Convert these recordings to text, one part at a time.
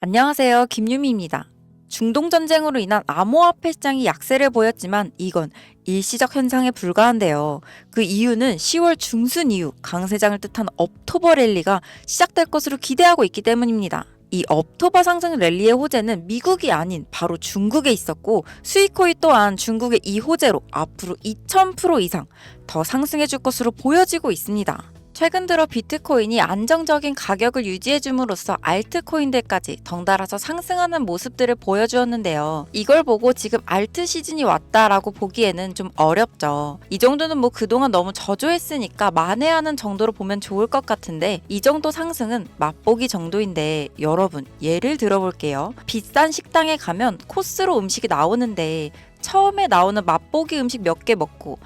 안녕하세요. 김유미입니다. 중동전쟁으로 인한 암호화폐 시장이 약세를 보였지만 이건 일시적 현상에 불과한데요. 그 이유는 10월 중순 이후 강세장을 뜻한 업토버 랠리가 시작될 것으로 기대하고 있기 때문입니다. 이 업토버 상승 랠리의 호재는 미국이 아닌 바로 중국에 있었고 수익코이 또한 중국의 이 호재로 앞으로 2000% 이상 더 상승해 줄 것으로 보여지고 있습니다. 최근 들어 비트코인이 안정적인 가격을 유지해줌으로써 알트코인들까지 덩달아서 상승하는 모습들을 보여주었는데요. 이걸 보고 지금 알트 시즌이 왔다라고 보기에는 좀 어렵죠. 이 정도는 그동안 너무 저조했으니까 만회하는 정도로 보면 좋을 것 같은데 이 정도 상승은 맛보기 정도인데 여러분 예를 들어볼게요. 비싼 식당에 가면 코스로 음식이 나오는데 처음에 나오는 맛보기 음식 몇 개 먹고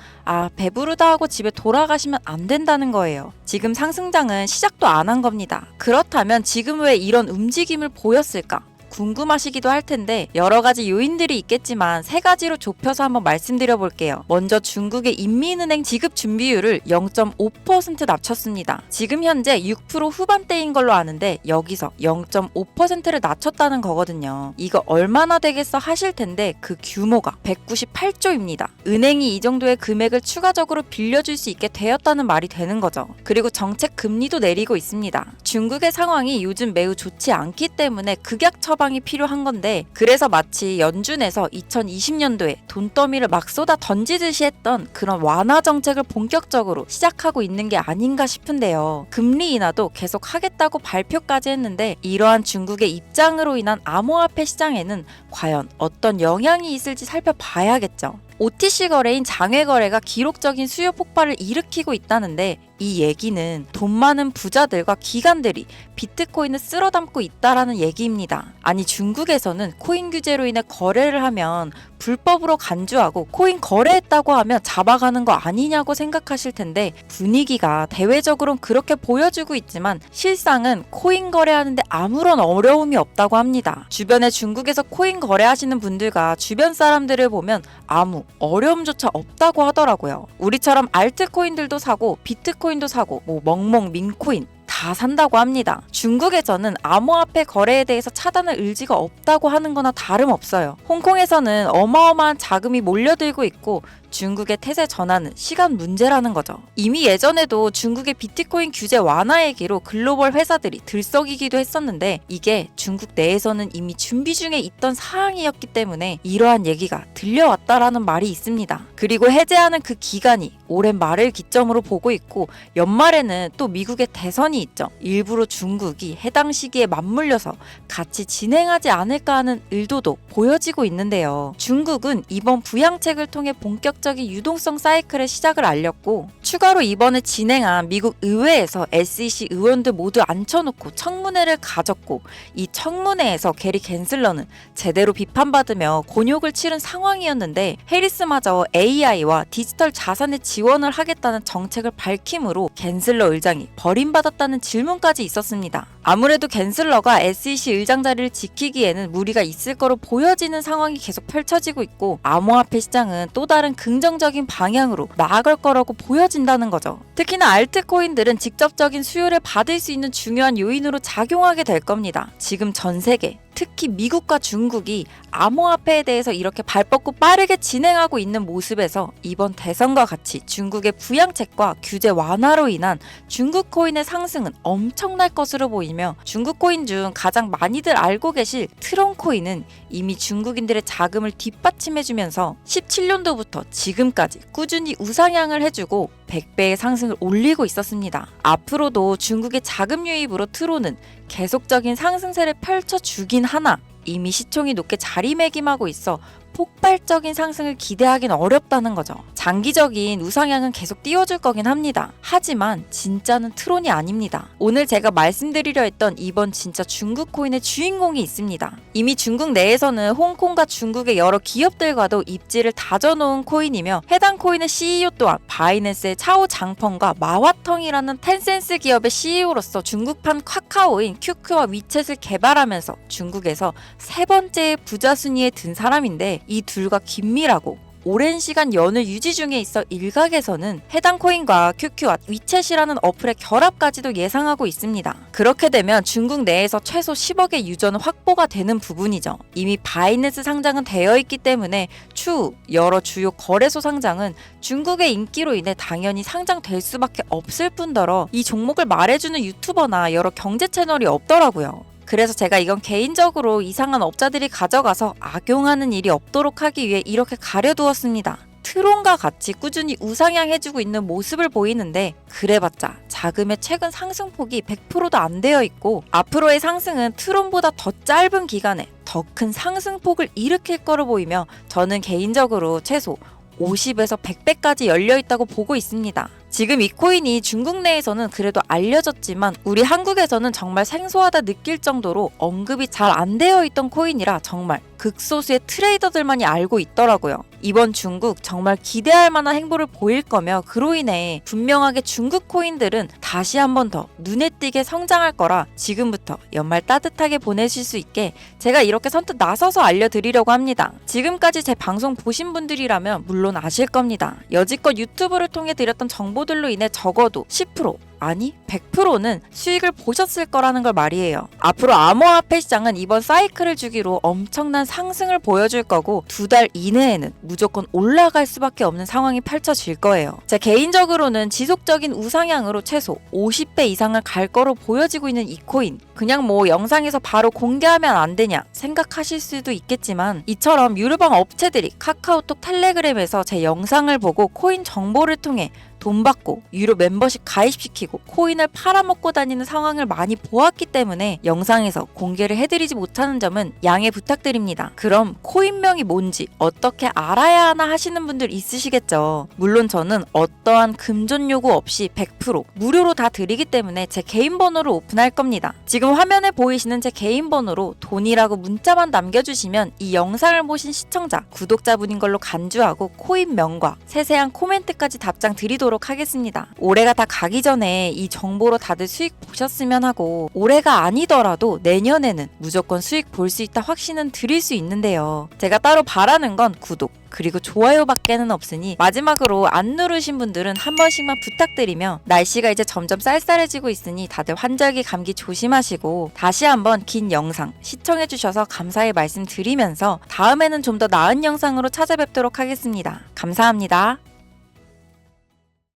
배부르다 하고 집에 돌아가시면 안 된다는 거예요. 지금 상승장은 시작도 안 한 겁니다. 그렇다면 지금 왜 이런 움직임을 보였을까? 궁금하시기도 할 텐데 여러 가지 요인들이 있겠지만 세 가지로 좁혀서 한번 말씀드려 볼게요. 먼저 중국의 인민은행 지급 준비율을 0.5% 낮췄습니다. 지금 현재 6% 후반대인 걸로 아는데 여기서 0.5%를 낮췄다는 거거든요. 이거 얼마나 되겠어 하실 텐데 그 규모가 198조입니다. 은행이 이 정도의 금액을 추가적으로 빌려줄 수 있게 되었다는 말이 되는 거죠. 그리고 정책 금리도 내리고 있습니다. 중국의 상황이 요즘 매우 좋지 않기 때문에 극약 처방이 필요한 건데 그래서 마치 연준에서 2020년도에 돈더미를 막 쏟아 던지듯이 했던 그런 완화 정책을 본격적으로 시작하고 있는 게 아닌가 싶은데요. 금리 인하도 계속 하겠다고 발표까지 했는데 이러한 중국의 입장으로 인한 암호화폐 시장에는 과연 어떤 영향이 있을지 살펴봐야겠죠. OTC 거래인 장외 거래가 기록적인 수요 폭발을 일으키고 있다는데 이 얘기는 돈 많은 부자들과 기관들이 비트코인을 쓸어 담고 있다라는 얘기입니다. 아니 중국에서는 코인 규제로 인해 거래를 하면 불법으로 간주하고 코인 거래했다고 하면 잡아가는 거 아니냐고 생각하실 텐데 분위기가 대외적으로는 그렇게 보여주고 있지만 실상은 코인 거래하는데 아무런 어려움이 없다고 합니다. 주변에 중국에서 코인 거래하시는 분들과 주변 사람들을 보면 아무 어려움조차 없다고 하더라고요. 우리처럼 알트코인들도 사고 비트코인도 사고 멍멍 민코인 다 산다고 합니다. 중국에서는 암호화폐 거래에 대해서 차단할 의지가 없다고 하는 거나 다름없어요. 홍콩에서는 어마어마한 자금이 몰려들고 있고 중국의 태세 전환은 시간 문제라는 거죠. 이미 예전에도 중국의 비트코인 규제 완화 얘기로 글로벌 회사들이 들썩이기도 했었는데 이게 중국 내에서는 이미 준비 중에 있던 사항이었기 때문에 이러한 얘기가 들려왔다라는 말이 있습니다. 그리고 해제하는 그 기간이 오랜 말을 기점으로 보고 있고 연말에는 또 미국의 대선이 있죠. 일부러 중국이 해당 시기에 맞물려서 같이 진행하지 않을까 하는 의도도 보여지고 있는데요. 중국은 이번 부양책을 통해 본격적인 유동성 사이클의 시작을 알렸고 추가로 이번에 진행한 미국 의회에서 SEC 의원들 모두 앉혀놓고 청문회를 가졌고 이 청문회에서 게리 갠슬러는 제대로 비판받으며 곤욕을 치른 상황이었는데 해리스마저 AI와 디지털 자산에 지원을 하겠다는 정책을 밝힘으로 갠슬러 의장이 버림받았다는 질문까지 있었습니다. 아무래도 갠슬러가 SEC 의장 자리를 지키기에는 무리가 있을 거로 보여지는 상황이 계속 펼쳐지고 있고 암호화폐 시장은 또 다른 긍정적인 방향으로 나아갈 거라고 보여진다는 거죠. 특히나 알트코인들은 직접적인 수요를 받을 수 있는 중요한 요인으로 작용하게 될 겁니다. 지금 전 세계 특히 미국과 중국이 암호화폐에 대해서 이렇게 발뻗고 빠르게 진행하고 있는 모습에서 이번 대선과 같이 중국의 부양책과 규제 완화로 인한 중국 코인의 상승은 엄청날 것으로 보이며 중국 코인 중 가장 많이들 알고 계실 트론 코인은 이미 중국인들의 자금을 뒷받침해주면서 17년도부터 지금까지 꾸준히 우상향을 해주고 100배의 상승을 올리고 있었습니다. 앞으로도 중국의 자금 유입으로 트론은 계속적인 상승세를 펼쳐주긴 하나 이미 시총이 높게 자리매김하고 있어 폭발적인 상승을 기대하긴 어렵다는 거죠. 장기적인 우상향은 계속 띄워줄 거긴 합니다. 하지만 진짜는 트론이 아닙니다. 오늘 제가 말씀드리려 했던 이번 진짜 중국 코인의 주인공이 있습니다. 이미 중국 내에서는 홍콩과 중국의 여러 기업들과도 입지를 다져놓은 코인이며 해당 코인의 CEO 또한 바이낸스의 차오 장펑과 마화텅이라는 텐센스 기업의 CEO로서 중국판 카카오인 QQ와 위챗을 개발하면서 중국에서 세 번째 부자 순위에 든 사람인데 이 둘과 긴밀하고 오랜 시간 연을 유지 중에 있어 일각에서는 해당 코인과 QQ와 위챗이라는 어플의 결합까지도 예상하고 있습니다. 그렇게 되면 중국 내에서 최소 10억의 유저는 확보가 되는 부분이죠. 이미 바이낸스 상장은 되어 있기 때문에 추후 여러 주요 거래소 상장은 중국의 인기로 인해 당연히 상장될 수밖에 없을 뿐더러 이 종목을 말해주는 유튜버나 여러 경제 채널이 없더라고요. 그래서 제가 이건 개인적으로 이상한 업자들이 가져가서 악용하는 일이 없도록 하기 위해 이렇게 가려두었습니다. 트론과 같이 꾸준히 우상향해주고 있는 모습을 보이는데 그래봤자 자금의 최근 상승폭이 100%도 안 되어 있고 앞으로의 상승은 트론보다 더 짧은 기간에 더 큰 상승폭을 일으킬 거로 보이며 저는 개인적으로 최소 50에서 100배까지 열려있다고 보고 있습니다. 지금 이 코인이 중국 내에서는 그래도 알려졌지만 우리 한국에서는 정말 생소하다 느낄 정도로 언급이 잘 안 되어 있던 코인이라 정말 극소수의 트레이더들만이 알고 있더라고요. 이번 중국 정말 기대할 만한 행보를 보일 거며 그로 인해 분명하게 중국 코인들은 다시 한 번 더 눈에 띄게 성장할 거라 지금부터 연말 따뜻하게 보내실 수 있게 제가 이렇게 선뜻 나서서 알려드리려고 합니다. 지금까지 제 방송 보신 분들이라면 물론 아실 겁니다. 여지껏 유튜브를 통해 드렸던 정보들로 인해 적어도 10% 아니 100%는 수익을 보셨을 거라는 걸 말이에요. 앞으로 암호화폐 시장은 이번 사이클을 주기로 엄청난 상승을 보여줄 거고 2달 이내에는 무조건 올라갈 수밖에 없는 상황이 펼쳐질 거예요. 제 개인적으로는 지속적인 우상향으로 최소 50배 이상을 갈 거로 보여지고 있는 이 코인 그냥 뭐 영상에서 바로 공개하면 안 되냐 생각하실 수도 있겠지만 이처럼 유료방 업체들이 카카오톡 텔레그램에서 제 영상을 보고 코인 정보를 통해 돈 받고 유료 멤버십 가입시키고 코인을 팔아먹고 다니는 상황을 많이 보았기 때문에 영상에서 공개를 해드리지 못하는 점은 양해 부탁드립니다. 그럼 코인명이 뭔지 어떻게 알아야 하나 하시는 분들 있으시겠죠. 물론 저는 어떠한 금전 요구 없이 100% 무료로 다 드리기 때문에 제 개인 번호를 오픈할 겁니다. 지금 화면에 보이시는 제 개인 번호로 돈이라고 문자만 남겨주시면 이 영상을 보신 시청자, 구독자분인 걸로 간주하고 코인명과 세세한 코멘트까지 답장 드리도록 하겠습니다. 올해가 다 가기 전에 이 정보로 다들 수익 보셨으면 하고 올해가 아니더라도 내년에는 무조건 수익 볼 수 있다 확신은 드릴 수 있는데요. 제가 따로 바라는 건 구독 그리고 좋아요밖에는 없으니 마지막으로 안 누르신 분들은 한 번씩만 부탁드리며 날씨가 이제 점점 쌀쌀해지고 있으니 다들 환절기 감기 조심하시고 다시 한번 긴 영상 시청해주셔서 감사의 말씀 드리면서 다음에는 좀 더 나은 영상으로 찾아뵙도록 하겠습니다. 감사합니다.